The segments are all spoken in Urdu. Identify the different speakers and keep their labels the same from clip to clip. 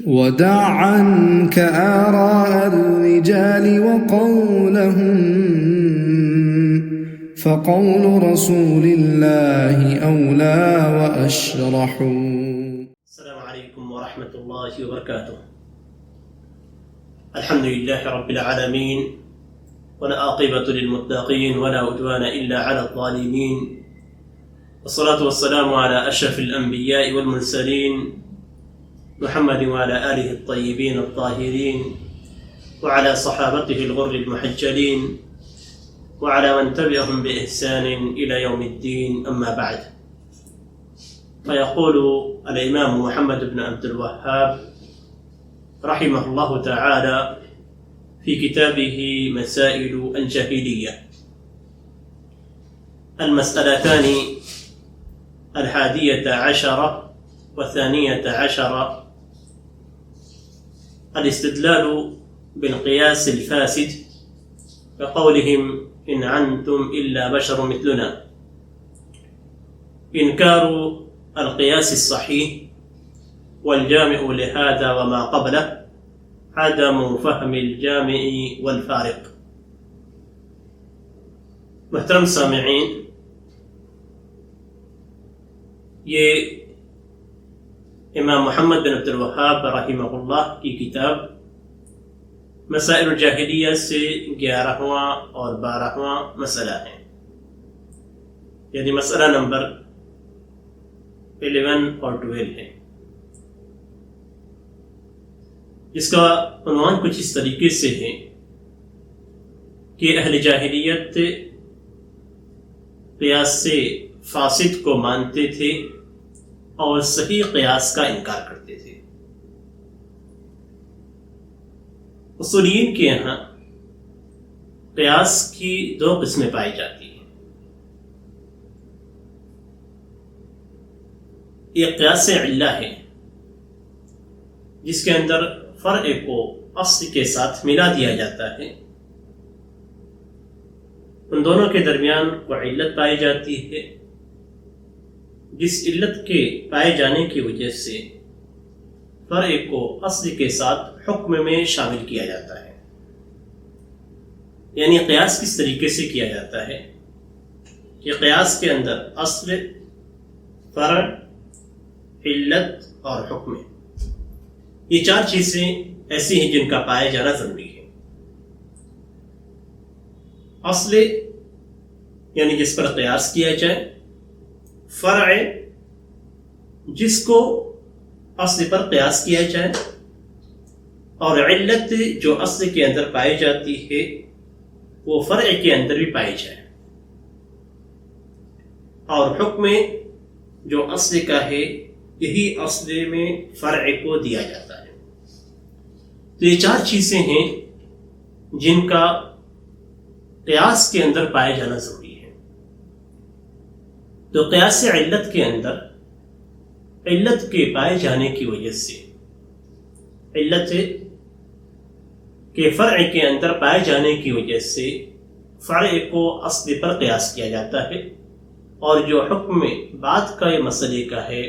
Speaker 1: ودع عنك آراء الرجال وقولهم فقول رسول الله أولى وأشرح.
Speaker 2: السلام عليكم ورحمة الله وبركاته. الحمد لله رب العالمين والعاقبة للمتقين ولا عدوان إلا على الظالمين، والصلاة والسلام على أشرف الأنبياء والمرسلين محمد وعلى آله الطيبين الطاهرين وعلى صحابته الغر المحجلين وعلى من تبعهم بإحسان إلى يوم الدين، أما بعد. فيقول الإمام محمد بن عبد الوهاب رحمه الله تعالى في كتابه مسائل الجاهلية: المسألتان 11 و12، الاستدلال بالقياس الفاسد كقولهم إن أنتم إلا بشر مثلنا، إنكار القياس الصحيح والجامع لهذا وما قبله، عدم فهم الجامع والفارق. محترم سامعین، یہ امام محمد بن عبد الوہاب رحمہ اللہ کی کتاب مسائل الجاہلیہ سے 11واں اور 12واں مسئلہ ہے، یعنی مسئلہ نمبر 11 اور 12 ہے، جس کا عنوان کچھ اس طریقے سے ہے کہ اہل جاہلیت قیاس سے فاسد کو مانتے تھے اور صحیح قیاس کا انکار کرتے تھے۔ اصولین کے یہاں قیاس کی 2 قسمیں پائی جاتی ہیں۔ ایک قیاس علہ ہے، جس کے اندر فرع کو اصل کے ساتھ ملا دیا جاتا ہے، ان دونوں کے درمیان کوئی علت پائی جاتی ہے، جس علت کے پائے جانے کی وجہ سے فرع کو اصل کے ساتھ حکم میں شامل کیا جاتا ہے۔ یعنی قیاس کس طریقے سے کیا جاتا ہے کہ قیاس کے اندر اصل، فرع، علت اور حکم، یہ 4 چیزیں ایسی ہیں جن کا پائے جانا ضروری ہے۔ اصل یعنی جس پر قیاس کیا جائے، فرع جس کو اصل پر قیاس کیا جائے، اور علت جو اصل کے اندر پائی جاتی ہے وہ فرع کے اندر بھی پائی جائے، اور حکم جو اصل کا ہے یہی اصل میں فرع کو دیا جاتا ہے۔ تو یہ 4 چیزیں ہیں جن کا قیاس کے اندر پائے جانا ضروری ہے۔ تو قیاس علت کے اندر علت کے پائے جانے کی وجہ سے، علت کے فرع کے اندر پائے جانے کی وجہ سے فرع کو اصل پر قیاس کیا جاتا ہے، اور جو حکم بعد کا یہ مسئلے کا ہے،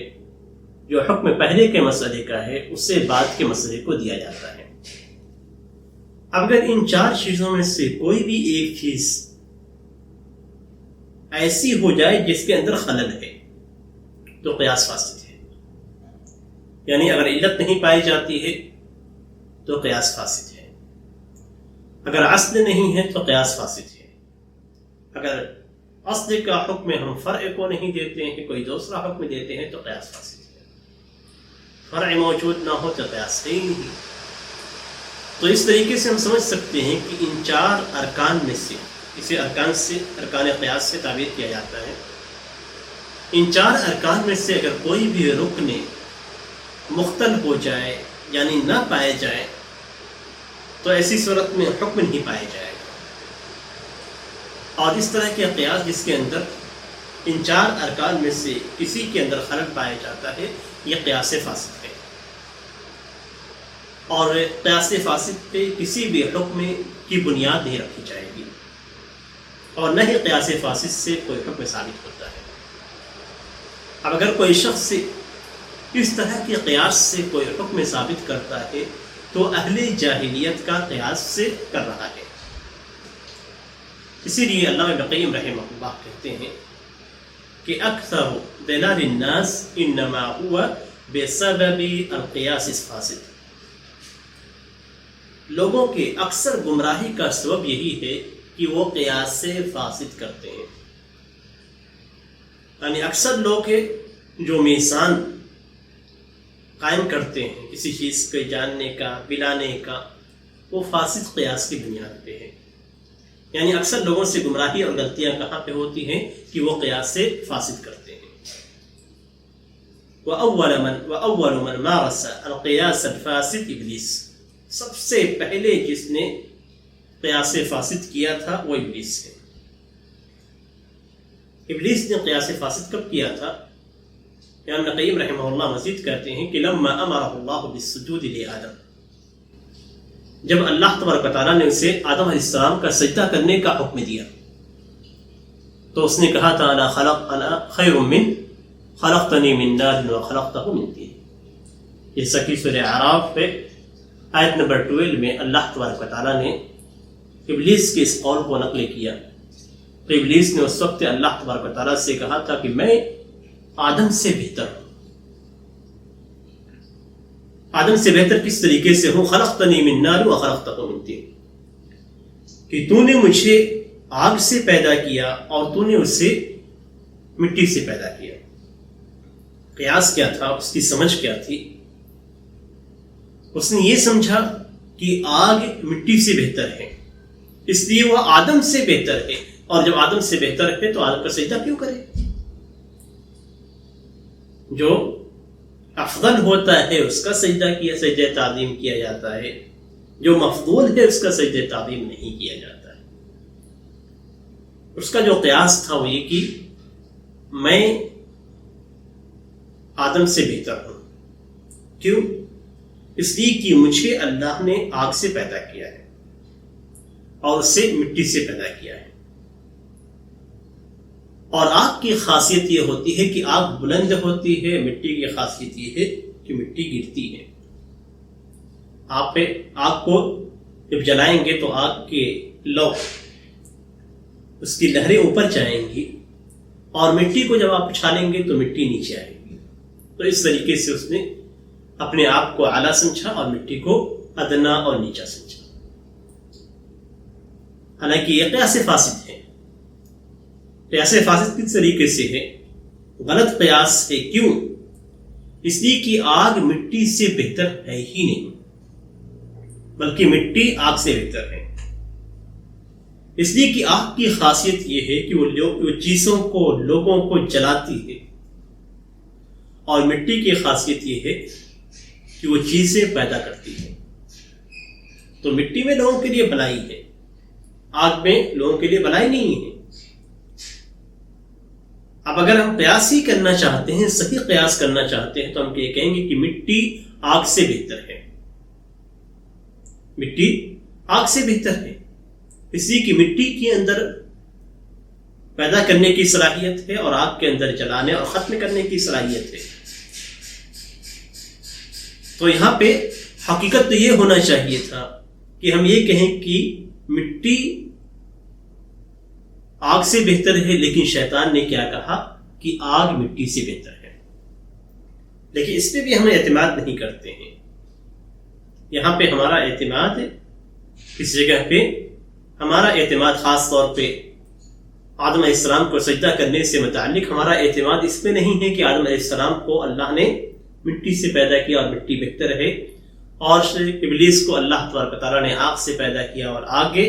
Speaker 2: جو حکم پہلے کے مسئلے کا ہے، اس سے بعد کے مسئلے کو دیا جاتا ہے۔ اگر ان 4 چیزوں میں سے کوئی بھی ایک چیز ایسی ہو جائے جس کے اندر خلل ہے تو قیاس فاسد ہے۔ یعنی اگر علت نہیں پائی جاتی ہے تو قیاس فاسد ہے، اگر اصل نہیں ہے تو قیاس فاسد ہے، اگر اصل کا حکم ہم فرع کو نہیں دیتے ہیں، کوئی دوسرا حکم دیتے ہیں تو قیاس فاسد ہے۔ فرع موجود نہ ہو تو قیاس ہے ہی نہیں۔ تو اس طریقے سے ہم سمجھ سکتے ہیں کہ ان 4 ارکان میں سے، اسے ارکان قیاس سے تعبیر کیا جاتا ہے، ان 4 ارکان میں سے اگر کوئی بھی رکن مختل ہو جائے یعنی نہ پائے جائے تو ایسی صورت میں حکم نہیں پائے جائے گا۔ اور اس طرح کے قیاس جس کے اندر ان 4 ارکان میں سے کسی کے اندر خلل پایا جاتا ہے، یہ قیاس فاسد ہے، اور قیاس فاسد پہ کسی بھی حکم کی بنیاد نہیں رکھی جائے گی، اور نہ ہی قیاس فاسد سے کوئی حکم ثابت ہوتا ہے۔ اب اگر کوئی شخص اس طرح کے قیاس سے کوئی حکم ثابت کرتا ہے تو اہل جاہلیت کا قیاس سے کر رہا ہے۔ اسی لیے علامہ ابن قیم رحمہ اللہ کہتے ہیں کہ اکثر ضلال الناس انما هو بسبب القیاس الفاسد، لوگوں کے اکثر گمراہی کا سبب یہی ہے کہ وہ قیاس فاسد کرتے ہیں۔ یعنی اکثر لوگ ہیں جو میزان قائم کرتے ہیں کسی چیز کے جاننے کا بلانے کا، وہ فاسد قیاس کی بنیاد پہ ہے۔ یعنی اکثر لوگوں سے گمراہی اور غلطیاں کہاں پہ ہوتی ہیں کہ وہ قیاس سے فاسد کرتے ہیں۔ وَأَوَّلُ مَنْ مَارَسَ الْقِيَاسَ الْفَاسِدِ ابلیس، سب سے پہلے جس نے قیاس فاسد کیا تھا وہ ابلیس ہے۔ ابلیس نے قیاس فاسد کب کیا تھا؟ ابن قیم رحمہ اللہ مزید کہتے ہیں کہ لما امرہ اللہ بالسجود لآدم، جب اللہ تبارک و تعالیٰ نے اسے آدم علیہ السلام کا سجدہ کرنے کا حکم دیا تو اس نے کہا تھا انا خیر من خلقتنی من نار وخلقتہ من طین، جیسا کہ سورہ اعراف پہ آیت نمبر 12 میں اللہ تبارک و تعالیٰ نے ابلیس کے اس قول کو نقل کیا۔ تو ابلیس نے اس وقت اللہ تبارک و تعالیٰ سے کہا تھا کہ میں آدم سے بہتر ہوں۔ آدم سے بہتر کس طریقے سے ہوں؟ خلقتنی من نار وخلقتہ من طین، کہ تو نے مجھے آگ سے پیدا کیا اور تو نے اسے مٹی سے پیدا کیا۔ قیاس کیا تھا؟ اس کی سمجھ کیا تھی؟ اس نے یہ سمجھا کہ آگ مٹی سے بہتر ہے، اس لیے وہ آدم سے بہتر ہے، اور جب آدم سے بہتر ہے تو آدم کا سجدہ کیوں کرے؟ جو افضل ہوتا ہے اس کا سجدہ سجدہ تعظیم کیا جاتا ہے، جو مفضول ہے اس کا سجدہ تعظیم نہیں کیا جاتا ہے۔ اس کا جو قیاس تھا وہ یہ کہ میں آدم سے بہتر ہوں، کیوں؟ اس لیے کہ مجھے اللہ نے آگ سے پیدا کیا ہے اور اسے مٹی سے پیدا کیا ہے، اور آگ کی خاصیت یہ ہوتی ہے کہ آگ بلند ہوتی ہے، مٹی کی خاصیت یہ ہے کہ مٹی گرتی ہے۔ آپ آگ کو جب جلائیں گے تو آگ کے لو اس کی لہریں اوپر جائیں گی، اور مٹی کو جب آپ اچھالیں گے تو مٹی نیچے آئے گی۔ تو اس طریقے سے اس نے اپنے آپ کو اعلیٰ سمجھا اور مٹی کو ادنا اور نیچا سمجھا، حالانکہ یہ قیاس فاسد ہے۔ قیاس فاسد کس طریقے سے ہے؟ غلط قیاس ہے۔ کیوں؟ اس لیے کہ آگ مٹی سے بہتر ہے ہی نہیں، بلکہ مٹی آگ سے بہتر ہے۔ اس لیے کہ آگ کی خاصیت یہ ہے کہ وہ چیزوں کو، لوگوں کو جلاتی ہے، اور مٹی کی خاصیت یہ ہے کہ وہ چیزیں پیدا کرتی ہے۔ تو مٹی میں لوگوں کے لیے بھلائی ہے، آگ میں لوگوں کے لیے بھلائی نہیں ہے۔ اب اگر ہم قیاس ہی کرنا چاہتے ہیں، صحیح قیاس کرنا چاہتے ہیں، تو ہم یہ کہیں گے کہ مٹی آگ سے بہتر ہے، مٹی آگ سے بہتر ہے، اس لیے کہ مٹی کے اندر پیدا کرنے کی صلاحیت ہے اور آگ کے اندر جلانے اور ختم کرنے کی صلاحیت ہے۔ تو یہاں پہ حقیقت تو یہ ہونا چاہیے تھا کہ ہم یہ کہیں کہ مٹی آگ سے بہتر ہے، لیکن شیطان نے کیا کہا کہ آگ مٹی سے بہتر ہے۔ لیکن اس پہ بھی ہم اعتماد نہیں کرتے ہیں۔ یہاں پہ ہمارا اعتماد، اس جگہ پہ ہمارا اعتماد خاص طور پہ آدم علیہ السلام کو سجدہ کرنے سے متعلق ہمارا اعتماد اس پہ نہیں ہے کہ آدم علیہ السلام کو اللہ نے مٹی سے پیدا کیا اور مٹی بہتر ہے، اور ابلیس کو اللہ تبارک و تعالیٰ نے آگ سے پیدا کیا اور آگے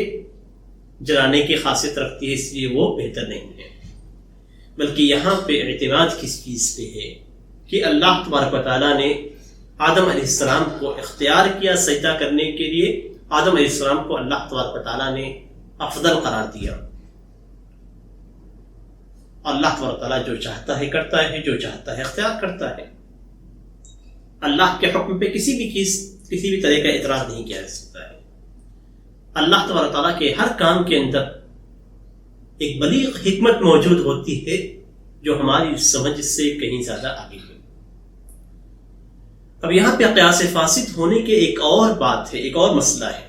Speaker 2: جلانے کی خاصیت رکھتی ہے، اس لیے وہ بہتر نہیں ہے۔ بلکہ یہاں پہ اعتماد کس چیز پہ ہے کہ اللہ تبارک و تعالیٰ نے آدم علیہ السلام کو اختیار کیا سجدہ کرنے کے لیے، آدم علیہ السلام کو اللہ تبارک و تعالیٰ نے افضل قرار دیا۔ اللہ تبارک و تعالیٰ جو چاہتا ہے کرتا ہے، جو چاہتا ہے اختیار کرتا ہے۔ اللہ کے حکم پہ کسی بھی طرح کا اعتراض نہیں کیا جا سکتا ہے۔ اللہ تبارک تعالیٰ کے ہر کام کے اندر ایک بلیغ حکمت موجود ہوتی ہے جو ہماری سمجھ سے کہیں زیادہ آگے ہے۔ اب یہاں پہ قیاس فاسد ہونے کے ایک اور بات ہے، ایک اور مسئلہ ہے۔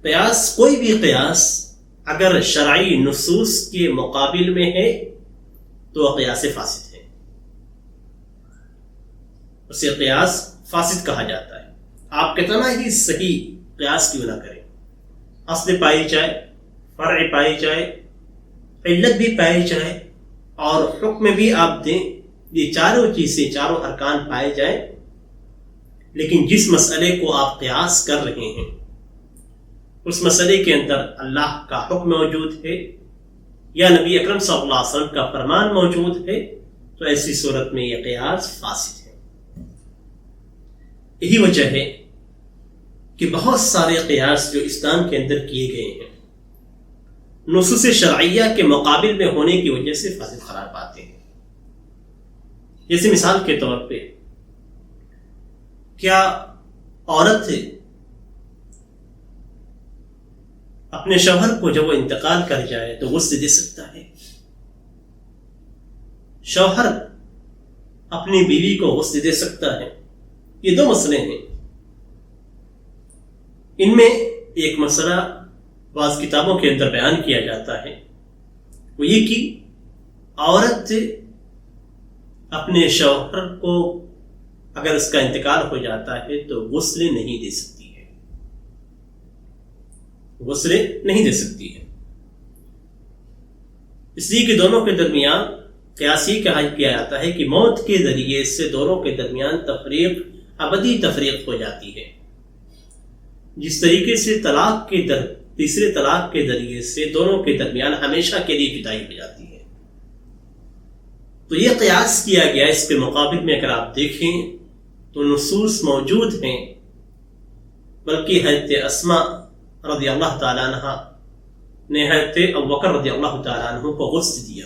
Speaker 2: قیاس، کوئی بھی قیاس اگر شرعی نصوص کے مقابل میں ہے تو قیاس فاسد ہے، اسے قیاس فاسد کہا جاتا ہے۔ آپ کتنا ہی صحیح قیاس کیوں نہ کریں، اصل پائی جائے، فرع پائی جائے، علت بھی پائی جائے اور حکم بھی آپ دیں، یہ چاروں چیزیں، چاروں ارکان پائے جائیں، لیکن جس مسئلے کو آپ قیاس کر رہے ہیں اس مسئلے کے اندر اللہ کا حکم موجود ہے یا نبی اکرم صلی اللہ علیہ وسلم کا فرمان موجود ہے، تو ایسی صورت میں یہ قیاس فاسد ہے۔ یہی وجہ ہے کہ بہت سارے قیاس جو اسلام کے اندر کیے گئے ہیں نصوص شرعیہ کے مقابل میں ہونے کی وجہ سے فاسد قرار پاتے ہیں۔ جیسے مثال کے طور پہ، کیا عورت اپنے شوہر کو جب وہ انتقال کر جائے تو غسل دے سکتا ہے؟ شوہر اپنی بیوی کو غسل دے سکتا ہے؟ یہ دو مسئلے ہیں۔ ان میں ایک مسئلہ بعض کتابوں کے اندر بیان کیا جاتا ہے، وہ یہ کہ عورت اپنے شوہر کو اگر اس کا انتقال ہو جاتا ہے تو غسل نہیں دے سکتی ہے، غسل نہیں دے سکتی ہے، اس لیے کہ دونوں کے درمیان قیاس یہ کہا کیا جاتا ہے کہ موت کے ذریعے سے دونوں کے درمیان تفریق، ابدی تفریق ہو جاتی ہے۔ جس طریقے سے طلاق کے تیسرے طلاق کے ذریعے سے دونوں کے درمیان ہمیشہ کے لیے جدائی ہو جاتی ہے، تو یہ قیاس کیا گیا۔ اس کے مقابل میں اگر آپ دیکھیں تو نصوص موجود ہیں، بلکہ حضرت اسماء رضی اللہ تعالیٰ عنہ نے حضرت ابوبکر رضی اللہ تعالیٰ عنہ کو غسل دیا۔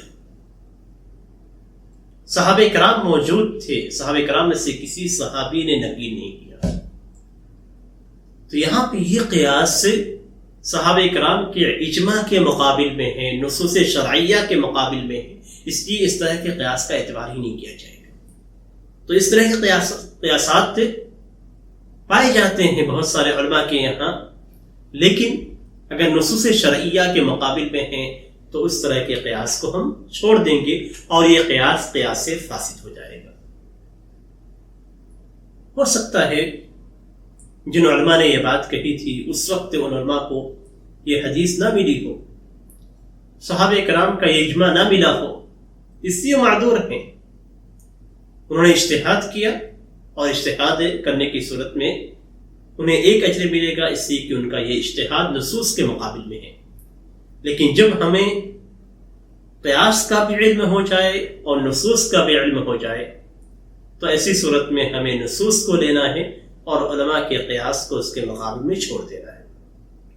Speaker 2: صحابہ کرام موجود تھے، صحابہ کرام میں سے کسی صحابی نے نقل نہیں کیا، تو یہاں پہ یہ قیاس صحابہ کرام کے اجماع کے مقابل میں ہے، نصوص شرعیہ کے مقابل میں ہے، اس لیے اس طرح کے قیاس کا اعتبار ہی نہیں کیا جائے گا۔ تو اس طرح کے قیاسات پائے جاتے ہیں بہت سارے علماء کے یہاں، لیکن اگر نصوص شرعیہ کے مقابل میں ہیں تو اس طرح کے قیاس کو ہم چھوڑ دیں گے اور یہ قیاس فاسد ہو جائے گا۔ ہو سکتا ہے جن علماء نے یہ بات کہی تھی اس وقت ان علماء کو یہ حدیث نہ ملی ہو، صحابہ کرام کا یہ اجماع نہ ملا ہو، اس لیے معذور ہیں۔ انہوں نے اجتہاد کیا اور اجتہاد کرنے کی صورت میں انہیں ایک اجر ملے گا، اس لیے کہ ان کا یہ اجتہاد نصوص کے مقابل میں ہے۔ لیکن جب ہمیں قیاس کا بھی علم ہو جائے اور نصوص کا بھی علم ہو جائے تو ایسی صورت میں ہمیں نصوص کو لینا ہے اور علماء کے قیاس کو اس کے مقابل میں چھوڑ دینا ہے۔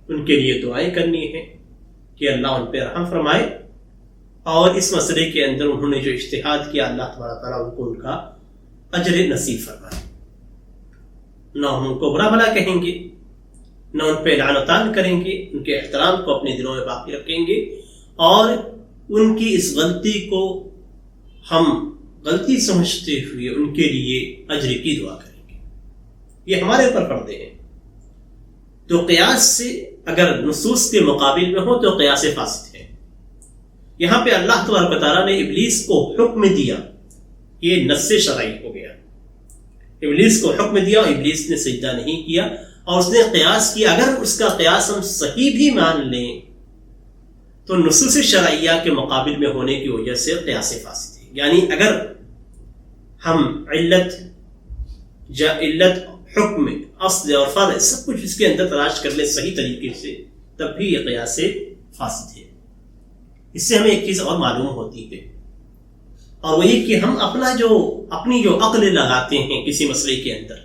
Speaker 2: ان کے لیے دعائیں کرنی ہے کہ اللہ ان پہ رحم فرمائے، اور اس مسئلے کے اندر انہوں نے جو اجتہاد کیا اللہ تبارک تعالیٰ ان کو ان کا اجر نصیب فرمائے۔ نہ ہم ان کو برا بھلا کہیں گے، نہ ان پہ لعن و طعن کریں گے، ان کے احترام کو اپنے دلوں میں باقی رکھیں گے، اور ان کی اس غلطی کو ہم غلطی سمجھتے ہوئے ان کے لیے اجر کی دعا کریں گے۔ یہ ہمارے اوپر پردے ہیں۔ تو قیاس سے اگر نصوص کے مقابل میں ہو تو قیاس فاسد ہے۔ یہاں پہ اللہ تبارک و تعالیٰ نے ابلیس کو حکم دیا، یہ نص شرعی ہو گیا، ابلیس کو حکم دیا اور ابلیس نے سجدہ نہیں کیا اور اس نے قیاس کیا۔ اگر اس کا قیاس ہم صحیح بھی مان لیں تو نصوص شرعیہ کے مقابل میں ہونے کی وجہ سے قیاس فاسد ہے۔ یعنی اگر ہم علت حکم، اصل اور فرع سب کچھ اس کے اندر تلاش کر لیں صحیح طریقے سے، تب بھی یہ قیاس فاسد ہے۔ اس سے ہمیں ایک چیز اور معلوم ہوتی ہے، اور وہ یہ کہ ہم اپنی جو عقل لگاتے ہیں کسی مسئلے کے اندر،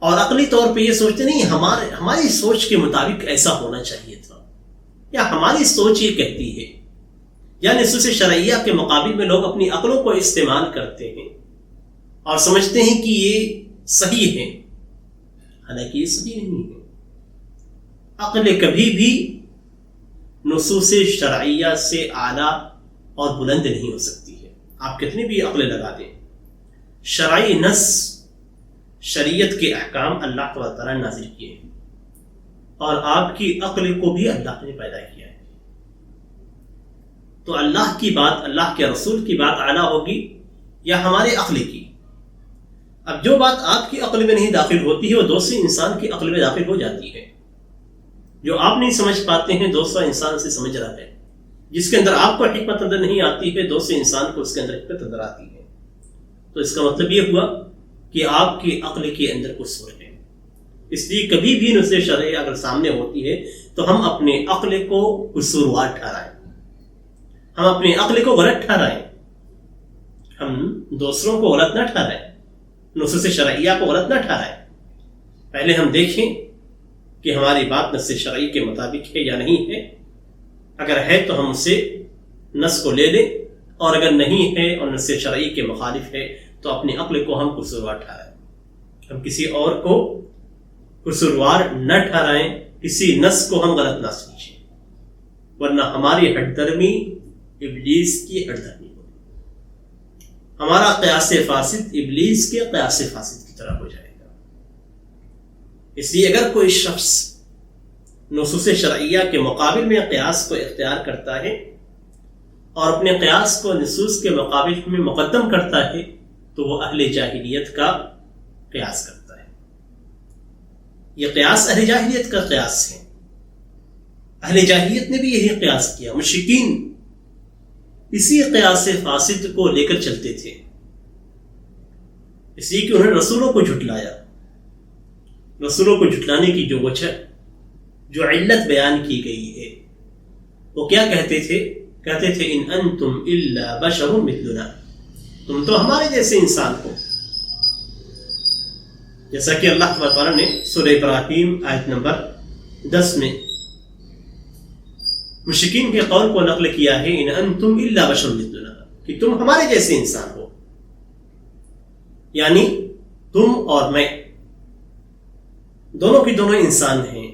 Speaker 2: اور عقلی طور پہ یہ سوچتے نہیں ہماری سوچ کے مطابق ایسا ہونا چاہیے تھا، یا ہماری سوچ یہ کہتی ہے، یا نصوص شرعیہ کے مقابل میں لوگ اپنی عقلوں کو استعمال کرتے ہیں اور سمجھتے ہیں کہ یہ صحیح ہے، حالانکہ یہ صحیح نہیں ہے۔ عقل کبھی بھی نصوص شرعیہ سے اعلیٰ اور بلند نہیں ہو سکتی ہے، آپ کتنی بھی عقل لگا دیں۔ شرعی نص، شریعت کے احکام اللہ تعالیٰ نے نازل کیے ہیں، اور آپ کی عقل کو بھی اللہ نے پیدا کیا ہے. تو اللہ کی بات، اللہ کے رسول کی بات اعلیٰ ہوگی یا ہمارے عقل کی؟ اب جو بات آپ کی عقل میں نہیں داخل ہوتی ہے وہ دوسرے انسان کی عقل میں داخل ہو جاتی ہے. جو آپ نہیں سمجھ پاتے ہیں دوسرا انسان سے سمجھ رہا ہے. جس کے اندر آپ کو حکمت نظر نہیں آتی ہے دوسرے انسان کو اس کے اندر حکمت نظر آتی ہے. تو اس کا مطلب یہ ہوا کہ آپ کی عقل کے اندر قصور ہے. اس لیے کبھی بھی نص شرعی اگر سامنے ہوتی ہے تو ہم اپنے عقل کو قصوروار ٹھہرائیں، ہم اپنے عقل کو غلط ٹھہرائیں، ہم دوسروں کو غلط نہ ٹھہرائیں، نصوص شرعیہ کو غلط نہ ٹھہرائیں. پہلے ہم دیکھیں کہ ہماری بات نص شرعی کے مطابق ہے یا نہیں ہے. اگر ہے تو ہم اسے نص کو لے لیں، اور اگر نہیں ہے اور نص شرعی کے مخالف ہے تو اپنی عقل کو ہم قصوروار ٹھہرائیں. ہم کسی اور کو قصوروار نہ ٹھہرائیں، کسی نص کو ہم غلط نہ سمجھیں، ورنہ ہماری ہٹ درمی ابلیس کی ہٹ درمی ہوگی. ہمارا قیاس فاسد ابلیس کے قیاس فاسد کی طرح ہو جائے گا. اس لیے اگر کوئی شخص نصوص شرعیہ کے مقابل میں قیاس کو اختیار کرتا ہے اور اپنے قیاس کو نصوص کے مقابل میں مقدم کرتا ہے تو وہ اہل جاہلیت کا قیاس کرتا ہے. یہ قیاس اہل جاہلیت کا قیاس ہے. اہل جاہلیت نے بھی یہی قیاس کیا. مشرکین اسی قیاس فاسد کو لے کر چلتے تھے، اس لیے کہ انہوں نے رسولوں کو جھٹلایا. رسولوں کو جھٹلانے کی جو وجہ، جو علت بیان کی گئی ہے، وہ کیا کہتے تھے؟ کہتے تھے ان انتم الا بشر مثلنا، تم تو ہمارے جیسے انسان ہو. جیسا کہ اللہ تعالیٰ نے سورہ ابراہیم آیت نمبر 10 میں مشرکین کے قول کو نقل کیا ہے، ان انتم الا بشر مثلنا، کہ تم ہمارے جیسے انسان ہو. یعنی تم اور میں دونوں کی دونوں انسان ہیں،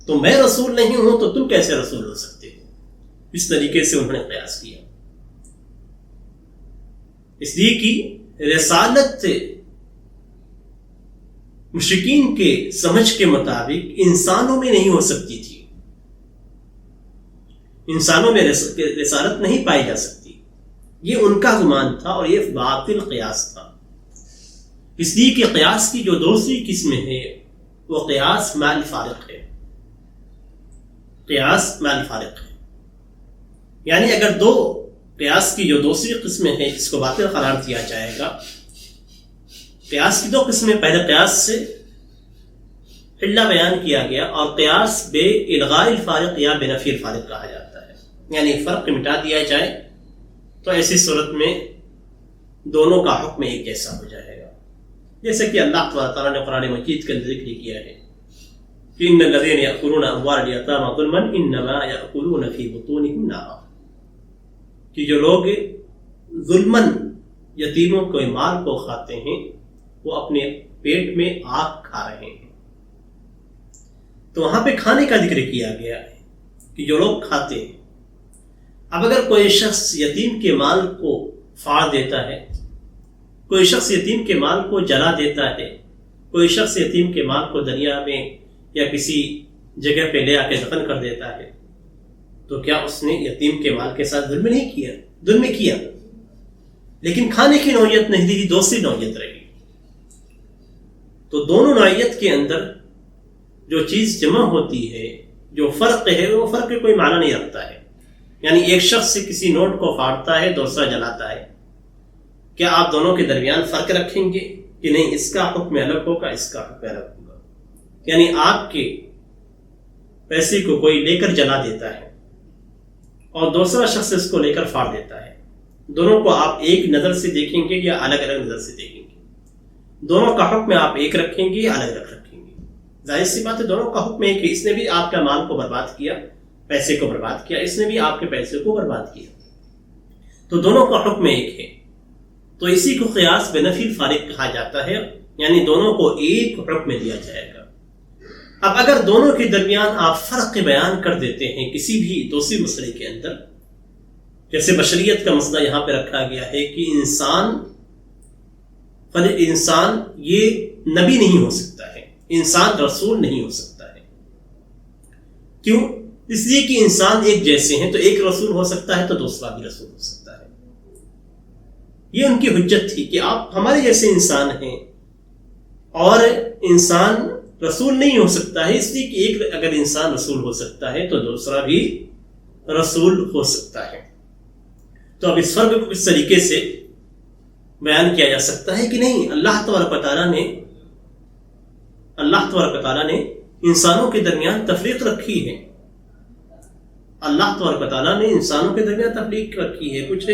Speaker 2: تو میں رسول نہیں ہوں تو تم کیسے رسول ہو سکتے ہو؟ اس طریقے سے انہوں نے قیاس کیا. اس لیے کہ رسالت مشرکین کے سمجھ کے مطابق انسانوں میں نہیں ہو سکتی تھی. انسانوں میں رسالت نہیں پائی جا سکتی. یہ ان کا گمان تھا اور یہ باطل قیاس تھا. اس لیے کہ قیاس کی جو دوسری قسم ہے وہ قیاس مع الفارق ہے. قیاس مع الفارق ہے، یعنی اگر دو قیاس کی جو دوسری قسم ہے جس کو باطل قرار دیا جائے گا. قیاس کی دو قسمیں، پہلے قیاس سے علہ بیان کیا گیا اور قیاس بے الغاء الفارق یا بے نفی الفارق کہا جاتا ہے، یعنی فرق مٹا دیا جائے تو ایسی صورت میں دونوں کا حکم ایک جیسا ہو جائے گا. جیسے کہ اللہ تعالیٰ نے قرآن مجید کے اندر ذکر کیا ہے کہ ان الذین یأکلون اموال الیتامی ظلما انما یأکلون فی بطونہم نارا، کہ جو لوگ ظلماً یتیموں کے مال کو کھاتے ہیں وہ اپنے پیٹ میں آگ کھا رہے ہیں. تو وہاں پہ کھانے کا ذکر کیا گیا ہے کہ جو لوگ کھاتے ہیں. اب اگر کوئی شخص یتیم کے مال کو پھاڑ دیتا ہے، کوئی شخص یتیم کے مال کو جلا دیتا ہے، کوئی شخص یتیم کے مال کو دریا میں یا کسی جگہ پہ لے آ کے دفن کر دیتا ہے، تو کیا اس نے یتیم کے مال کے ساتھ ظلم نہیں کیا؟ ظلم کیا، لیکن کھانے کی نوعیت نہیں دی، دوسری نوعیت رہی. تو دونوں نوعیت کے اندر جو چیز جمع ہوتی ہے، جو فرق ہے، وہ فرق کوئی معنی نہیں رکھتا ہے. یعنی ایک شخص سے کسی نوٹ کو پھاڑتا ہے، دوسرا جلاتا ہے، کیا آپ دونوں کے درمیان فرق رکھیں گے کہ نہیں اس کا حکم الگ ہوگا، اس کا حکم الگ ہوگا؟ یعنی آپ کے پیسے کو کوئی لے کر جلا دیتا ہے اور دوسرا شخص اس کو لے کر پھاڑ دیتا ہے، دونوں کو آپ ایک نظر سے دیکھیں گے یا الگ الگ نظر سے دیکھیں گے؟ دونوں کا حکم آپ ایک رکھیں گے یا الگ الگ رکھیں گے؟ ظاہر سی بات ہے دونوں کا حکم ایک ہے. اس نے بھی آپ کا مال کو برباد کیا، پیسے کو برباد کیا، اس نے بھی آپ کے پیسے کو برباد کیا، تو دونوں کا حکم ایک ہے. تو اسی کو قیاس بے نفی الفارق کہا جاتا ہے، یعنی دونوں کو ایک حکم دیا جائے گا. اب اگر دونوں کے درمیان آپ فرق بیان کر دیتے ہیں کسی بھی دوسری مسئلے کے اندر، جیسے بشریت کا مسئلہ یہاں پہ رکھا گیا ہے کہ انسان پر انسان یہ نبی نہیں ہو سکتا ہے، انسان رسول نہیں ہو سکتا ہے۔ کیوں؟ اس لیے کہ انسان ایک جیسے ہیں، تو ایک رسول ہو سکتا ہے تو دوسرا بھی رسول ہو سکتا ہے۔ یہ ان کی حجت تھی کہ آپ ہمارے جیسے انسان ہیں اور انسان رسول نہیں ہو سکتا ہے، اس لیے کہ ایک اگر انسان رسول ہو سکتا ہے تو دوسرا بھی رسول ہو سکتا ہے۔ تو اب اس فرق کو کس طریقے سے بیان کیا جا سکتا ہے کہ نہیں، اللہ تبارک و تعالیٰ نے انسانوں کے درمیان تفریق رکھی ہے۔ اللہ تبارک و تعالیٰ نے انسانوں کے درمیان تفریق رکھی ہے، کچھ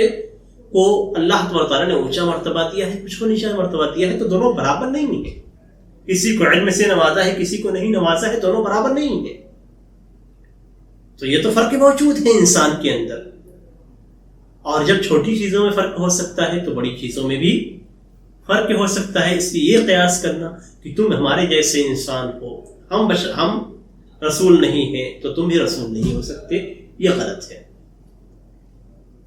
Speaker 2: کو اللہ تبارک و تعالیٰ نے اونچا مرتبہ دیا ہے، کچھ کو نیچا مرتبہ دیا ہے، تو دونوں برابر نہیں ہیں۔ کسی کو علم سے نوازا ہے، کسی کو نہیں نوازا ہے، دونوں برابر نہیں ہیں۔ تو یہ تو فرق موجود ہے انسان کے اندر، اور جب چھوٹی چیزوں میں فرق ہو سکتا ہے تو بڑی چیزوں میں بھی فرق ہو سکتا ہے۔ اس لیے یہ قیاس کرنا کہ تم ہمارے جیسے انسان ہو، ہم رسول نہیں ہیں تو تم بھی رسول نہیں ہو سکتے، یہ غلط ہے۔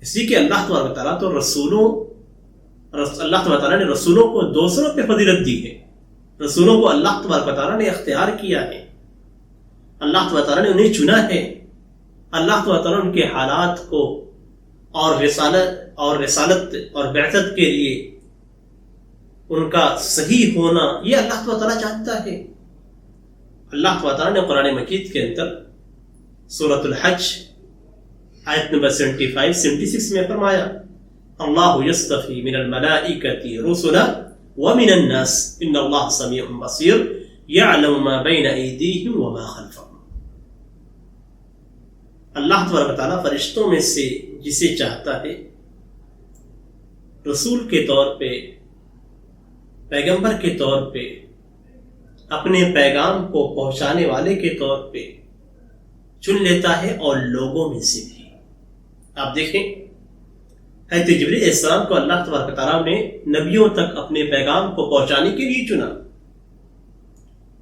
Speaker 2: اس لیے کہ اللہ تبارک و تعالیٰ تو اللہ تبارک و تعالیٰ نے رسولوں کو دوسروں پہ فضیلت دی ہے، رسولوں کو اللہ تبارک و تعالیٰ نے اختیار کیا ہے، اللہ تبارک و تعالیٰ نے انہیں چنا ہے، اللہ تبارک و تعالیٰ ان کے حالات کو اور رسالت اور بعثت کے لیے ان کا صحیح ہونا یہ اللہ تبارک و تعالیٰ جانتا ہے۔ اللہ تبارک و تعالیٰ نے قرآن مجید کے اندر سورۃ الحج آیت نمبر 75-76 میں فرمایا، اللہ یصطفی من الملائکۃ رسلا ومن الناس ان اللہ سمیع بصیر یعلم ما بین ایدیہم وما خلفہم۔ اللہ تبارک و تعالیٰ فرشتوں میں سے جسے چاہتا ہے رسول کے طور پہ، پیغمبر کے طور پہ، اپنے پیغام کو پہنچانے والے کے طور پہ چن لیتا ہے، اور لوگوں میں سے بھی۔ آپ دیکھیں حضرت جبریل علیہ السلام کو اللہ تبارک و تعالیٰ نے نبیوں تک اپنے پیغام کو پہنچانے کے لیے چنا،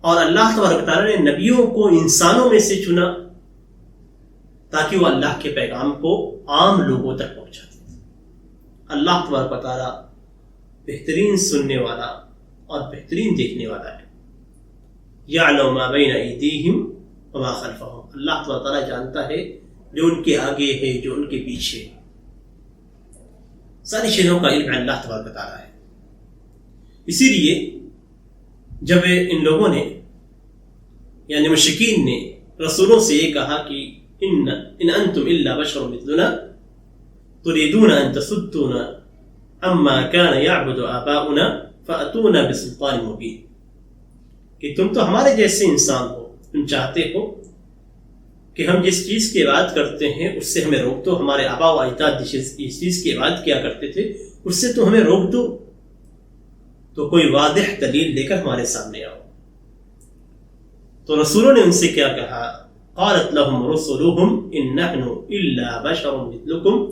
Speaker 2: اور اللہ تبارک و تعالیٰ نے نبیوں کو انسانوں میں سے چنا تاکہ وہ اللہ کے پیغام کو عام لوگوں تک پہنچا دیں۔ اللہ تبارک و تعالیٰ بہترین سننے والا اور بہترین دیکھنے والا ہے۔ یعلم ما بین ایدیہم وما خلفہم، اللہ تبارک و تعالیٰ جانتا ہے جو ان کے آگے ہے، جو ان کے پیچھے، ساری چیزوں کا علم اللہ تبارک و تعالیٰ ہے۔ اسی لیے جب ان لوگوں نے یعنی مشرکین نے رسولوں سے یہ کہا کہ ان انتم الا بشر مثلنا تريدون ان تصدونا عما كان يعبد آباؤنا فأتونا بسلطان مبين، کہ تم تو ہمارے جیسے انسان ہو، تم چاہتے ہو کہ ہم جس چیز کی عبادت کرتے ہیں اس سے ہمیں روک دو، ہمارے آبا و اجداد جس چیز کی عبادت کیا کرتے تھے اس سے تو ہمیں روک دو، تو کوئی واضح دلیل لے کر ہمارے سامنے آؤ۔ تو رسولوں نے ان سے کیا کہا، قالت لهم رسلهم ان نحن الا بشر مثلكم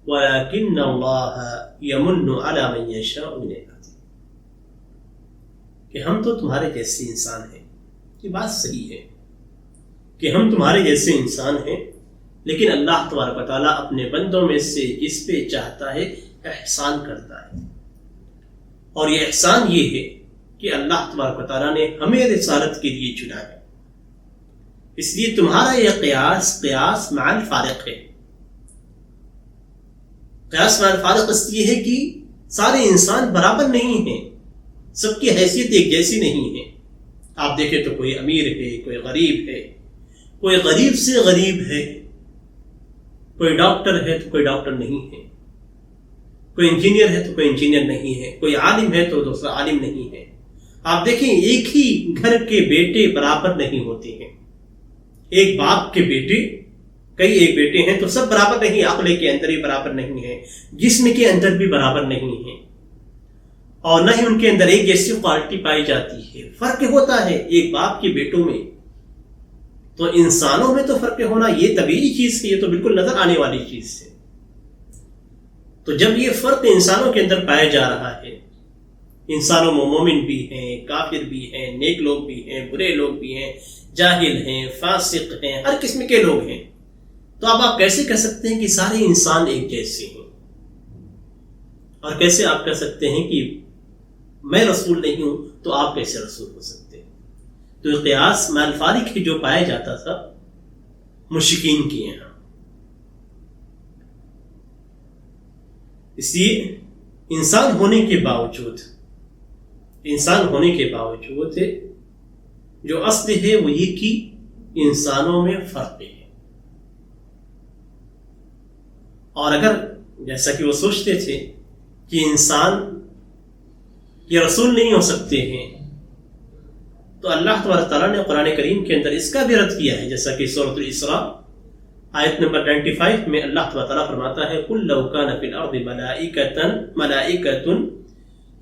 Speaker 2: ولكن الله يمن على من يشاء من عباده، کہ ہم تو تمہارے جیسے انسان ہیں۔ یہ بات صحیح ہے کہ ہم تمہارے جیسے انسان ہیں، لیکن اللہ تبارک و تعالیٰ اپنے بندوں میں سے جس پہ چاہتا ہے احسان کرتا ہے، اور یہ احسان یہ ہے کہ اللہ تبارک و تعالیٰ نے ہمیں رسالت کے لیے چنا ہے۔ اس لیے تمہارا یہ قیاس مع الفارق ہے۔ قیاس مع الفارق اس لیے ہے کہ سارے انسان برابر نہیں ہیں، سب کی حیثیت ایک جیسی نہیں ہے۔ آپ دیکھیں تو کوئی امیر ہے، کوئی غریب ہے، کوئی غریب سے غریب ہے، کوئی ڈاکٹر ہے تو کوئی ڈاکٹر نہیں ہے، کوئی انجینئر ہے تو کوئی انجینئر نہیں ہے، کوئی عالم ہے تو دوسرا عالم نہیں ہے۔ آپ دیکھیں ایک ہی گھر کے بیٹے برابر نہیں ہوتے ہیں، ایک باپ کے بیٹے کئی ایک بیٹے ہیں تو سب برابر نہیں، عقل کے اندر ہی برابر نہیں ہے، جسم کے اندر بھی برابر نہیں ہے، اور نہ ہی ان کے اندر ایک جیسی کوالٹی پائی جاتی ہے، فرق ہوتا ہے ایک باپ کے بیٹوں میں۔ تو انسانوں میں تو فرق ہونا یہ طبیعی چیز ہے، یہ تو بالکل نظر آنے والی چیز ہے۔ تو جب یہ فرق انسانوں کے اندر پایا جا رہا ہے، انسانوں میں مومن بھی ہیں، کافر بھی ہیں، نیک لوگ بھی ہیں، برے لوگ بھی ہیں، جاہل ہیں، فاسق ہیں، ہر قسم کے لوگ ہیں، تو اب آپ کیسے کہہ سکتے ہیں کہ سارے انسان ایک جیسے ہیں؟ اور کیسے آپ کہہ سکتے ہیں کہ میں رسول نہیں ہوں تو آپ کیسے رسول ہو سکتے ہیں؟ تو قیاس مع الفارق جو پایا جاتا تھا مشرکین کے یہاں. اس لیے انسان ہونے کے باوجود جو اصل ہے وہ یہ کہ انسانوں میں فرق ہے. اور اگر جیسا کہ وہ سوچتے تھے کہ انسان یہ رسول نہیں ہو سکتے ہیں تو اللہ تبارک تعالیٰ نے قرآن کریم کے اندر اس کا بھی رد کیا ہے. جیسا کہ سورۃ الاسراء آیت نمبر 95 میں اللہ تبارک تعالیٰ فرماتا ہے قُلْ لَوْ كَانَ فِي الْأَرْضِ مَلَائِكَةٌ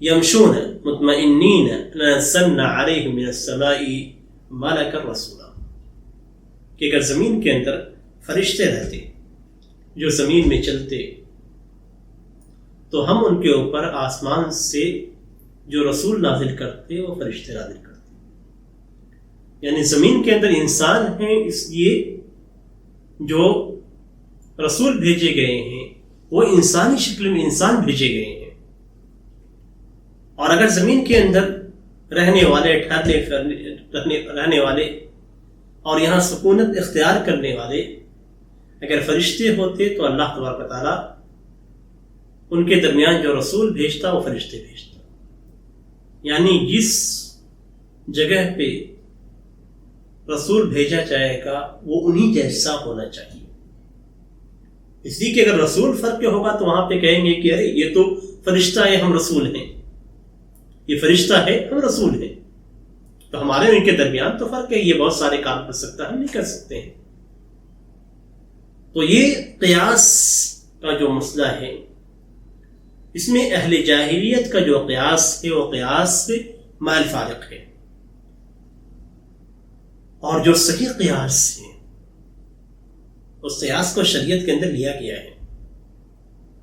Speaker 2: يَمْشُونَ مُطْمَئِنِّينَ لَنَزَّلْنَا عَلَيْهِم مِّنَ السَّمَاءِ مَلَكًا رَّسُولًا کہ اگر زمین کے اندر فرشتے رہتے جو زمین میں چلتے تو ہم ان کے اوپر آسمان سے جو رسول نازل کرتے وہ فرشتے نازل کرتے. یعنی زمین کے اندر انسان ہیں اس لیے جو رسول بھیجے گئے ہیں وہ انسانی شکل میں انسان بھیجے گئے ہیں. اور اگر زمین کے اندر رہنے والے اور یہاں سکونت اختیار کرنے والے اگر فرشتے ہوتے تو اللہ تبارک و تعالیٰ ان کے درمیان جو رسول بھیجتا وہ فرشتے بھیجتا. یعنی جس جگہ پہ رسول بھیجا جائے گا وہ انہی جیسا ہونا چاہیے. اس لیے کہ اگر رسول فرق کے ہوگا تو وہاں پہ کہیں گے کہ ارے یہ تو فرشتہ ہے ہم رسول ہیں، یہ فرشتہ ہے ہم رسول ہیں، تو ہمارے ان کے درمیان تو فرق ہے، یہ بہت سارے کام کر سکتا ہے ہم نہیں کر سکتے ہیں. تو یہ قیاس کا جو مسئلہ ہے اس میں اہل جاہلیت کا جو قیاس ہے وہ قیاس مع الفارق ہے. اور جو صحیح قیاس ہے اس قیاس کو شریعت کے اندر لیا گیا ہے،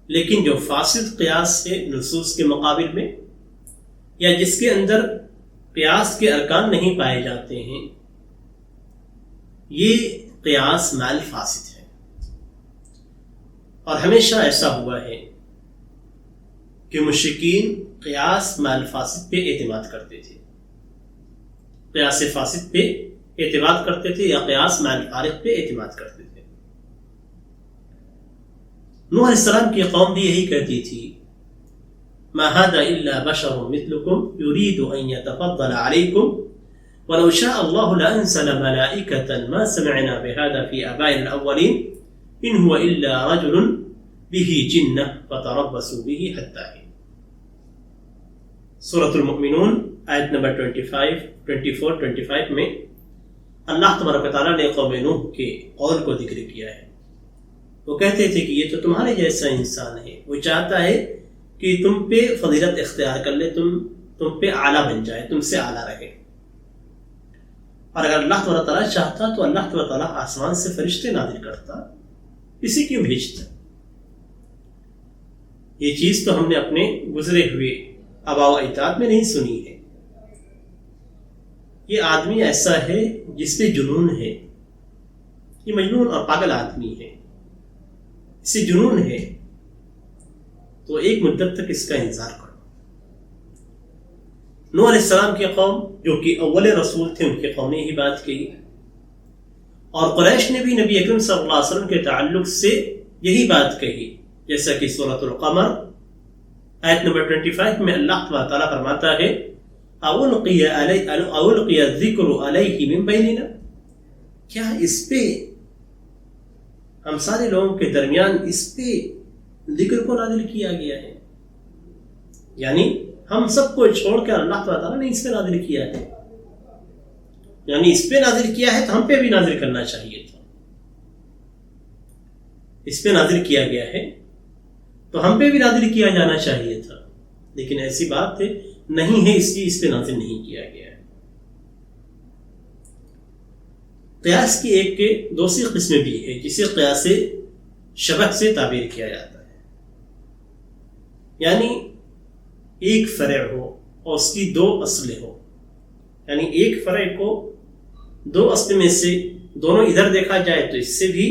Speaker 2: لیکن جو فاسد قیاس ہے نصوص کے مقابل میں یا جس کے اندر قیاس کے ارکان نہیں پائے جاتے ہیں یہ قیاس مع الفاسد ہے. اور ہمیشہ ایسا ہوا ہے کہ مشرکین قیاس مع الفاسد پہ اعتماد کرتے تھے، قیاس فاسد پہ اعتماد کرتے تھے یا قیاس مع الفارق پہ اعتماد کرتے تھے. نوح علیہ السلام کی قوم بھی یہی کہتی تھی ما هذا الا بشر مثلكم يريد ان يتفضل عليكم ولو شاء الله لانزل ملائكة ما سمعنا بهذا في آبائنا الاولين ان هو الا رجل به جنة فتربصوا به حتى حين. سورۃ المؤمنون آیت نمبر 24-25 میں اللہ تبارک و تعالیٰ نے قوم نوح کے قول کو ذکر کیا ہے. وہ کہتے تھے کہ یہ تو تمہارے جیسا انسان ہے، وہ چاہتا ہے کہ تم پہ فضیلت اختیار کر لے، تم پہ اعلیٰ بن جائے، تم سے اعلیٰ رہے. اور اگر اللہ تبارک تعالیٰ چاہتا تو اللہ تبارک تعالیٰ آسمان سے فرشتے نازل کرتا، اسی کیوں بھیجتا؟ یہ چیز تو ہم نے اپنے گزرے ہوئے آباء و اجداد میں نہیں سنی ہے. یہ آدمی ایسا ہے جس پہ جنون ہے، یہ مجنون اور پاگل آدمی ہے، اسے جنون ہے، تو ایک مدت تک اس کا انتظار کرو. نوح علیہ السلام کی قوم جو کہ اول رسول تھے ان کی قوم نے یہی بات کہی، اور قریش نے بھی نبی اکرم صلی اللہ علیہ وسلم کے تعلق سے یہی بات کہی. جیسا کہ سورۃ القمر آیت نمبر 25 میں اللہ تعالیٰ فرماتا ہے اولقی الذکر علیہ من بیننا، کیا اس پہ ہم سارے لوگوں کے درمیان اس پہ ذکر کو نازل کیا گیا ہے؟ یعنی ہم سب کو چھوڑ کر اللہ تعالیٰ نے اس پہ نازل کیا ہے، یعنی اس پہ نازل کیا ہے تو ہم پہ بھی نازل کرنا چاہیے تھا. اس پہ نازل کیا گیا ہے تو ہم پہ بھی نازل کیا جانا چاہیے تھا، لیکن ایسی بات نہیں ہے، اس لیے اس پہ نازل نہیں کیا گیا ہے. قیاس کی ایک دوسری قسم بھی ہے جسے قیاس شبہ سے تعبیر کیا جاتا ہے. یعنی ایک فرع ہو اور اس کی دو اصلیں ہو، یعنی ایک فرع کو دو اصل میں سے دونوں ادھر دیکھا جائے تو اس سے بھی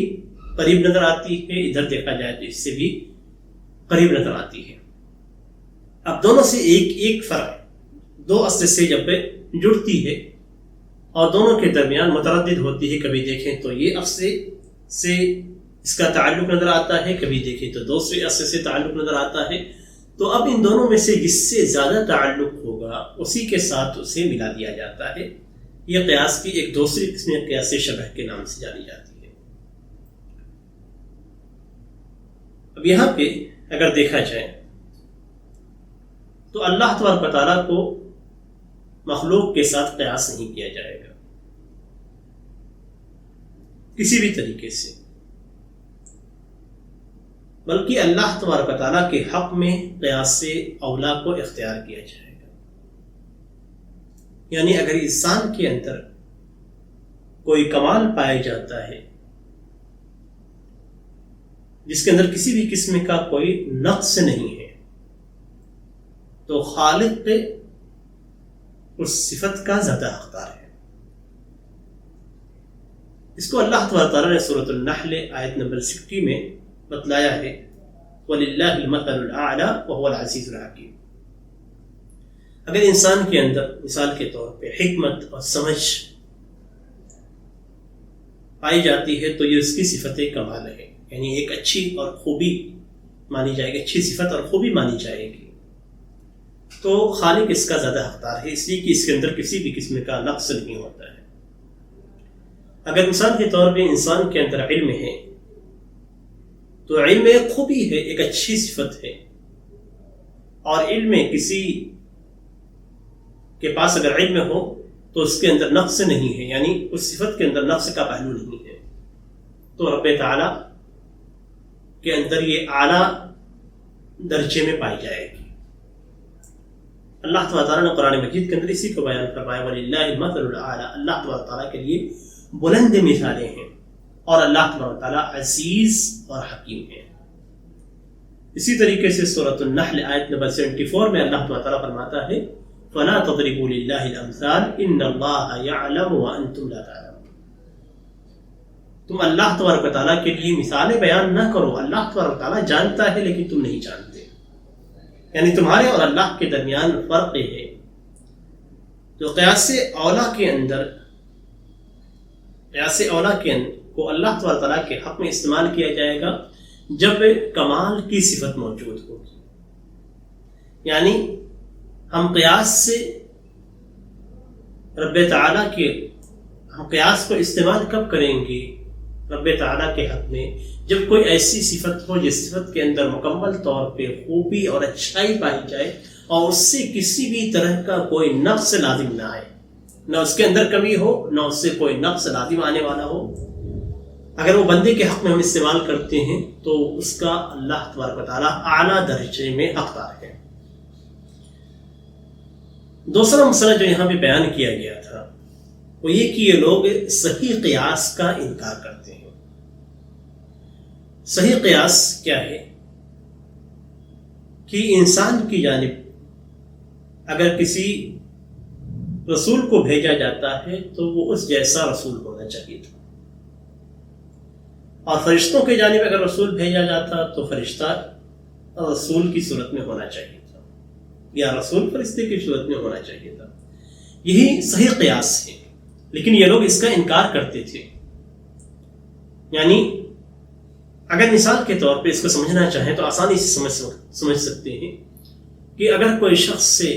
Speaker 2: قریب نظر آتی ہے، ادھر دیکھا جائے تو اس سے بھی قریب نظر آتی ہے. اب دونوں سے ایک فرع دو اصل سے جب جڑتی ہے اور دونوں کے درمیان متردد ہوتی ہے، کبھی دیکھیں تو یہ اصل سے اس کا تعلق نظر آتا ہے، کبھی دیکھیں تو دوسرے اصل سے تعلق نظر آتا ہے، تو اب ان دونوں میں سے جس سے زیادہ تعلق ہوگا اسی کے ساتھ اسے ملا دیا جاتا ہے۔ یہ قیاس کی ایک دوسری قسم قیاس شبہ کے نام سے جانی جاتی ہے۔ اب یہاں پہ اگر دیکھا جائے تو اللہ تبارک و تعالیٰ کو مخلوق کے ساتھ قیاس نہیں کیا جائے گا کسی بھی طریقے سے، بلکہ اللہ تبارک و تعالیٰ کے حق میں قیاس سے اولا کو اختیار کیا جائے گا۔ یعنی اگر انسان کے اندر کوئی کمال پایا جاتا ہے جس کے اندر کسی بھی قسم کا کوئی نقص نہیں ہے، تو خالق اس صفت کا زیادہ حقدار ہے۔ اس کو اللہ تعالیٰ نے سورۃ النحل آیت نمبر 60 میں بتلایا ہے، وَلِلَّهِ الْمَثَلُ الْأَعْلَى وَهُوَ الْعَزِيزُ الْحَكِيمُ۔ اگر انسان کے اندر مثال کے طور پہ حکمت اور سمجھ پائی جاتی ہے تو یہ اس کی صفت کمال ہے، یعنی ایک اچھی اور خوبی مانی جائے گی، اچھی صفت اور خوبی مانی جائے گی، تو خالق اس کا زیادہ حقدار ہے، اس لیے کہ اس کے اندر کسی بھی قسم کا نقص نہیں ہوتا ہے۔ اگر مثال کے طور پہ انسان کے اندر علم ہے تو علم ایک خوبی ہے، ایک اچھی صفت ہے، اور علم کسی کے پاس اگر علم ہو تو اس کے اندر نقص نہیں ہے، یعنی اس صفت کے اندر نقص کا پہلو نہیں ہے، تو رب تعالیٰ کے اندر یہ اعلیٰ درجے میں پائی جائے گی۔ اللہ تعالیٰ نے قرآن مجید کے اندر اسی کو بیان فرمایا، وَلِلَّهِ الْمَثَلُ الْأَعْلَى، اللہ تعالیٰ کے لیے بلند مثالیں ہیں، اور اللہ تعالیٰ عزیز اور حکیم ہے۔ اسی طریقے سے سورۃ النحل آیت نمبر 74 میں اللہ تعالیٰ فرماتا ہے، فَلَا تَضْرِبُوا لِلَّهِ الْأَمْثَالَ إِنَّ اللَّهَ يَعْلَمُ وَأَنْتُمْ لَا تَعْلَمُونَ۔ تم اللہ تبارک و تعالیٰ کے لیے مثالیں بیان نہ کرو، اللہ تبارک و تعالیٰ جانتا ہے لیکن تم نہیں جانتے، یعنی تمہارے اور اللہ کے درمیان فرق یہ ہے۔ تو قیاس اولا کے اندر کو اللہ تعالیٰ کے حق میں استعمال کیا جائے گا جب کمال کی صفت موجود ہوگی، یعنی ہم قیاس سے رب تعالیٰ کے ہم قیاس کو استعمال کب کریں گے رب تعالیٰ کے حق میں، جب کوئی ایسی صفت ہو جس صفت کے اندر مکمل طور پہ خوبی اور اچھائی پائی جائے اور اس سے کسی بھی طرح کا کوئی نقص لازم نہ آئے، نہ اس کے اندر کمی ہو نہ اس سے کوئی نقص لازم آنے والا ہو۔ اگر وہ بندے کے حق میں ہم استعمال کرتے ہیں تو اس کا اللہ تبارک و تعالیٰ اعلیٰ درجے میں حقدار ہے۔ دوسرا مسئلہ جو یہاں پہ بیان کیا گیا تھا وہ یہ کہ یہ لوگ صحیح قیاس کا انکار کرتے ہیں۔ صحیح قیاس کیا ہے کہ انسان کی جانب اگر کسی رسول کو بھیجا جاتا ہے تو وہ اس جیسا رسول ہونا چاہیے تھا، اور فرشتوں کی جانب اگر رسول بھیجا جاتا تو فرشتہ رسول کی صورت میں ہونا چاہیے تھا، یا رسول فرشتے کی صورت میں ہونا چاہیے تھا۔ یہی صحیح قیاس ہے، لیکن یہ لوگ اس کا انکار کرتے تھے۔ یعنی اگر مثال کے طور پہ اس کو سمجھنا چاہیں تو آسانی سے سمجھ سکتے ہیں کہ اگر کوئی شخص سے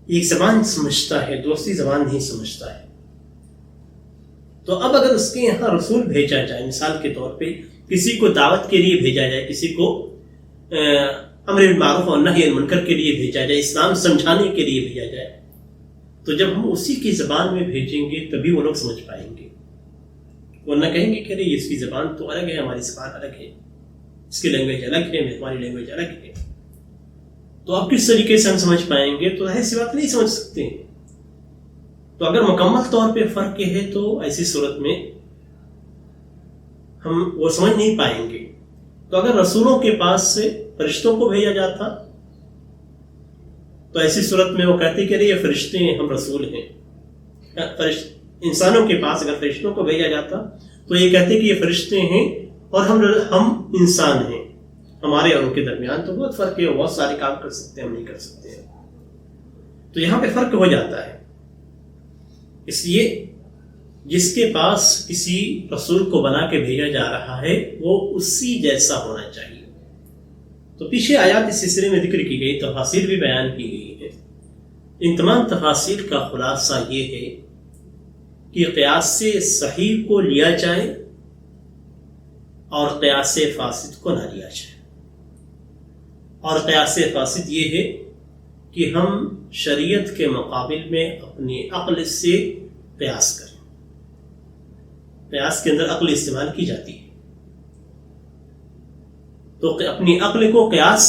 Speaker 2: ایک زبان سمجھتا ہے دوسری زبان نہیں سمجھتا ہے، تو اب اگر اس کے یہاں رسول بھیجا جائے، مثال کے طور پہ کسی کو دعوت کے لیے بھیجا جائے، کسی کو امر بالمعروف اور نہی عن المنکر کے لیے بھیجا جائے، اسلام سمجھانے کے لیے بھیجا جائے، تو جب ہم اسی کی زبان میں بھیجیں گے تبھی وہ لوگ سمجھ پائیں گے، ورنہ کہیں گے کہ ارے اس کی زبان تو الگ ہے، ہماری زبان الگ ہے، اس کی لینگویج الگ ہے، ہماری لینگویج الگ ہے، تو اب کس طریقے سے ہم سمجھ پائیں گے؟ تو ایسی بات نہیں سمجھ سکتے ہیں۔ تو اگر مکمل طور پہ فرق ہے تو ایسی صورت میں ہم وہ سمجھ نہیں پائیں گے۔ تو اگر رسولوں کے پاس سے فرشتوں کو بھیجا جاتا تو ایسی صورت میں وہ کہتے کہ یہ فرشتے ہیں، ہم رسول ہیں۔ انسانوں کے پاس اگر فرشتوں کو بھیجا جاتا تو یہ کہتے کہ یہ فرشتے ہیں اور ہم انسان ہیں، ہمارے اور ان کے درمیان تو بہت فرق ہے، بہت سارے کام کر سکتے ہیں، ہم نہیں کر سکتے ہیں۔ تو یہاں پہ فرق ہو جاتا ہے. اس لیے جس کے پاس کسی رسول کو بنا کے بھیجا جا رہا ہے وہ اسی جیسا ہونا چاہیے. تو پیچھے آیات اس سلسلے میں ذکر کی گئی، تفاصیر بھی بیان کی گئی ہے. ان تمام تفاصیر کا خلاصہ یہ ہے کہ قیاس سے صحیح کو لیا جائے اور قیاس فاسد کو نہ لیا جائے. اور قیاس فاسد یہ ہے کہ ہم شریعت کے مقابل میں اپنی عقل سے قیاس کریں. قیاس کے اندر عقل استعمال کی جاتی ہے، تو اپنی عقل کو قیاس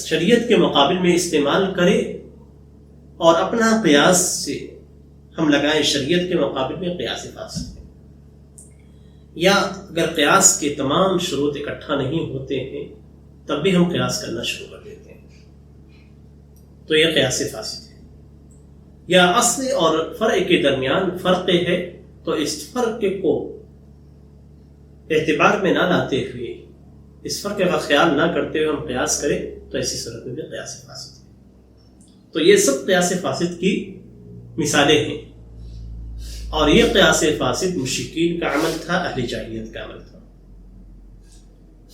Speaker 2: شریعت کے مقابل میں استعمال کرے اور اپنا قیاس سے ہم لگائیں شریعت کے مقابل میں قیاس فاسد. یا اگر قیاس کے تمام شروط اکٹھا نہیں ہوتے ہیں تب بھی ہم قیاس کرنا شروع کر دیتے ہیں، تو یہ قیاس فاسد ہے. یا اصل اور فرع کے درمیان فرق ہے، تو اس فرق کو اعتبار میں نہ لاتے ہوئے، اس فرق کا خیال نہ کرتے ہوئے ہم قیاس کریں تو ایسی صورت میں بھی قیاس فاسد ہے. تو یہ سب قیاس فاسد کی مثالیں ہیں، اور یہ قیاس فاسد مشرکین کا عمل تھا، اہل جاہلیت کا عمل تھا.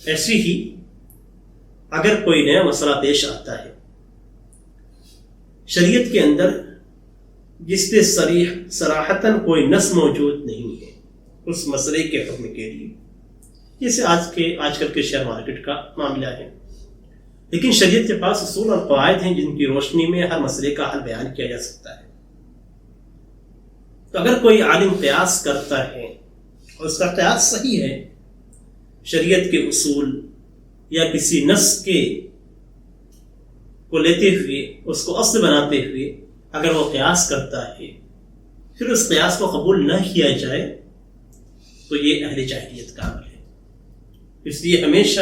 Speaker 2: ایسی ہی اگر کوئی نیا مسئلہ پیش آتا ہے شریعت کے اندر جس پہ صراحتاً کوئی نص موجود نہیں ہے اس مسئلے کے حکم کے لیے، جیسے آج کل کے شیئر مارکیٹ کا معاملہ ہے، لیکن شریعت کے پاس اصول اور قواعد ہیں جن کی روشنی میں ہر مسئلے کا حل بیان کیا جا سکتا ہے. تو اگر کوئی عالم قیاس کرتا ہے اور اس کا قیاس صحیح ہے، شریعت کے اصول یا کسی نص کو لیتے ہوئے، اس کو اصل بناتے ہوئے اگر وہ قیاس کرتا ہے، پھر اس قیاس کو قبول نہ کیا جائے تو یہ اہل جاہلیت کا عمل ہے. اس لیے ہمیشہ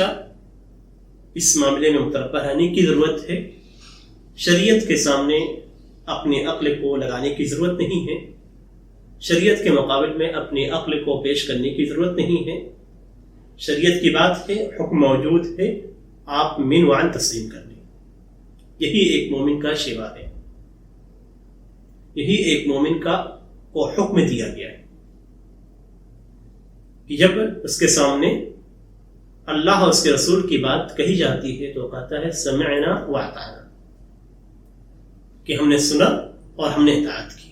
Speaker 2: اس معاملے میں متربع رہنے کی ضرورت ہے. شریعت کے سامنے اپنی عقل کو لگانے کی ضرورت نہیں ہے، شریعت کے مقابل میں اپنی عقل کو پیش کرنے کی ضرورت نہیں ہے. شریعت کی بات ہے، حکم موجود ہے، آپ من وعن تسلیم کر لیں. یہی ایک مومن کا شیوا ہے، یہی ایک مومن کو حکم دیا گیا ہے کہ جب اس کے سامنے اللہ اور اس کے رسول کی بات کہی جاتی ہے تو کہتا ہے سمعنا واطعنا، کہ ہم نے سنا اور ہم نے اطاعت کی.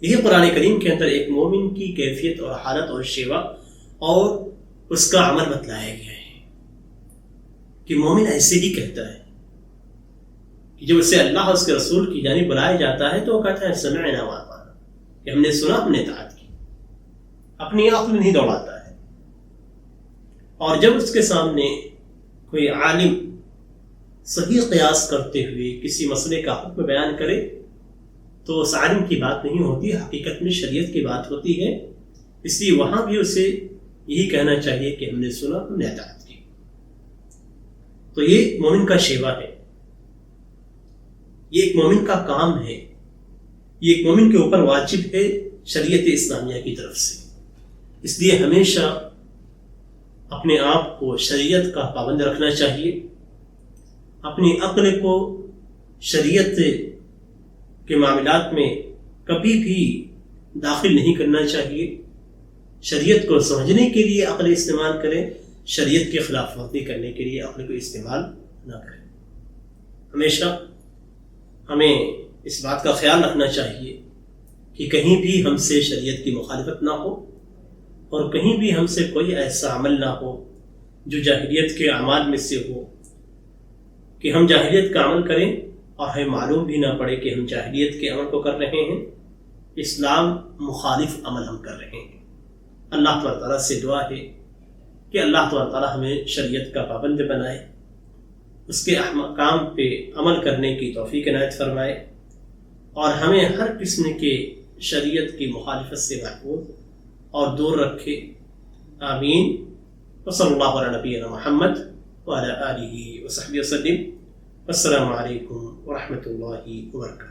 Speaker 2: یہی قرآن کریم کے اندر ایک مومن کی کیفیت اور حالت اور شیوا اور اس کا عمل بتلایا گیا ہے کہ مومن ایسے ہی کہتا ہے کہ جب اسے اللہ اور اس کے رسول کی جانب بلایا جاتا ہے تو وہ کہتا ہے سمعنا واطعنا، کہ ہم نے سنا، ہم نے اطاعت کی، اپنی عقل نہیں دوڑاتا ہے. اور جب اس کے سامنے کوئی عالم صحیح قیاس کرتے ہوئے کسی مسئلے کا حکم بیان کرے تو اس عالم کی بات نہیں ہوتی، حقیقت میں شریعت کی بات ہوتی ہے. اس لیے وہاں بھی اسے یہی کہنا چاہیے کہ ہم نے سنا، ہم نے اطاعت کی. تو یہ مومن کا شیوا ہے، یہ ایک مومن کا کام ہے، یہ ایک مومن کے اوپر واجب ہے شریعت اسلامیہ کی طرف سے. اس لیے ہمیشہ اپنے آپ کو شریعت کا پابند رکھنا چاہیے، اپنی عقل کو شریعت کے معاملات میں کبھی بھی داخل نہیں کرنا چاہیے. شریعت کو سمجھنے کے لیے عقل استعمال کریں، شریعت کے خلاف ورزی کرنے کے لیے عقل کو استعمال نہ کریں. ہمیشہ ہمیں اس بات کا خیال رکھنا چاہیے کہ کہیں بھی ہم سے شریعت کی مخالفت نہ ہو، اور کہیں بھی ہم سے کوئی ایسا عمل نہ ہو جو جاہلیت کے اعمال میں سے ہو، کہ ہم جاہلیت کا عمل کریں اور ہمیں معلوم بھی نہ پڑے کہ ہم جاہلیت کے عمل کو کر رہے ہیں، اسلام مخالف عمل ہم کر رہے ہیں. اللہ تعالیٰ سے دعا ہے کہ اللہ تعالیٰ ہمیں شریعت کا پابند بنائے، اس کے احکام پہ عمل کرنے کی توفیق عنایت فرمائے، اور ہمیں ہر قسم کے شریعت کی مخالفت سے محفوظ اور دور رکھے. آمین. وصلی اللہ علی نبینا محمد وعلی آلہ وصحبہ وسلم. السلام علیکم ورحمۃ اللہ وبرکاتہ.